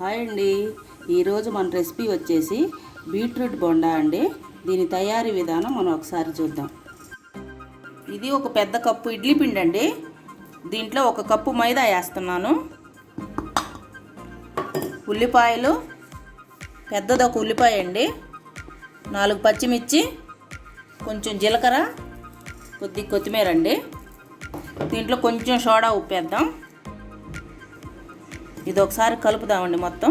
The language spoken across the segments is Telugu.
హాయ్ అండి. ఈరోజు మన రెసిపీ వచ్చేసి బీట్రూట్ బొండా అండి. దీని తయారీ విధానం మనం ఒకసారి చూద్దాం. ఇది ఒక పెద్ద కప్పు ఇడ్లీ పిండి అండి. దీంట్లో ఒక కప్పు మైదా వేస్తున్నాను. ఉల్లిపాయలు, పెద్దది ఒక ఉల్లిపాయ అండి, 4 పచ్చిమిర్చి, కొంచెం జీలకర్ర, కొద్ది కొత్తిమీర అండి. దీంట్లో కొంచెం సోడా ఉప్పు వేద్దాం. ఇది ఒకసారి కలుపుదామండి మొత్తం.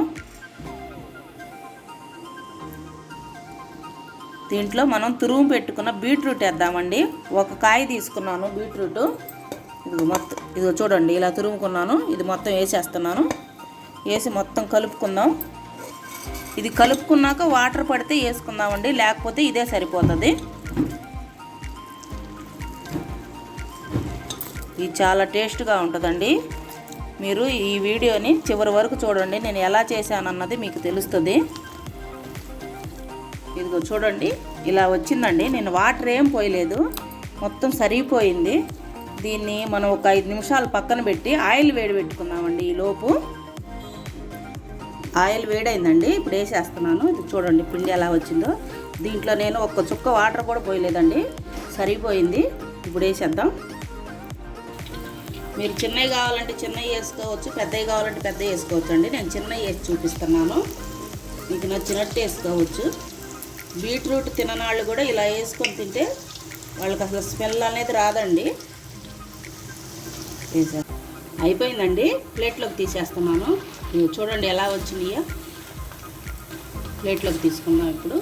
దీంట్లో మనం తురుము పెట్టుకున్న బీట్రూట్ వేద్దామండి. ఒక కాయ తీసుకున్నాను బీట్రూట్. ఇదిగో చూడండి, ఇలా తురుముకున్నాను. ఇది మొత్తం వేసేస్తున్నాను. వేసి మొత్తం కలుపుకుందాం. ఇది కలుపుకున్నాక వాటర్ పడితే వేసుకుందామండి, లేకపోతే ఇదే సరిపోతుంది. ఇది చాలా టేస్ట్గా ఉంటుందండి. మీరు ఈ వీడియోని చివరి వరకు చూడండి, నేను ఎలా చేశానన్నది మీకు తెలుస్తుంది. ఇదిగో చూడండి, ఇలా వచ్చిందండి. నేను వాటర్ ఏం పోయలేదు, మొత్తం సరిపోయింది. దీన్ని మనం ఒక 5 నిమిషాలు పక్కన పెట్టి ఆయిల్ వేడి పెట్టుకుందామండి. ఈలోపు ఆయిల్ వేడైందండి. ఇప్పుడు వేసేస్తున్నాను. ఇది చూడండి పిండి ఎలా వచ్చిందో. దీంట్లో నేను ఒక్క చుక్క వాటర్ కూడా పోయలేదండి, సరిపోయింది. ఇప్పుడు వేసేద్దాం. మీరు చిన్నవి కావాలంటే చిన్నవి వేసుకోవచ్చు, పెద్దవి కావాలంటే పెద్దవి వేసుకోవచ్చు అండి. నేను చిన్నవి వేసి చూపిస్తున్నాను, మీకు నచ్చినట్టు వేసుకోవచ్చు. బీట్రూట్ తిననాళ్ళు కూడా ఇలా వేసుకొని తింటే వాళ్ళకి అసలు స్మెల్ అనేది రాదండి. అయిపోయిందండి, ప్లేట్లోకి తీసేస్తున్నాను. చూడండి ఎలా వచ్చింది. ప్లేట్లోకి తీసుకుందాం ఇప్పుడు.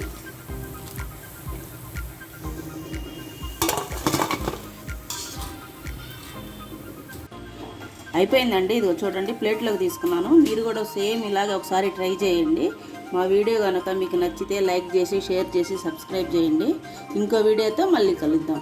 అయిపోయిందండి. ఇది చూడండి ప్లేట్లోకి తీసుకున్నాను. మీరు కూడా సేమ్ ఇలాగే ఒకసారి ట్రై చేయండి. మా వీడియో కనుక మీకు నచ్చితే లైక్ చేసి, షేర్ చేసి, సబ్స్క్రైబ్ చేయండి. ఇంకో వీడియోతో మళ్ళీ కలుద్దాం.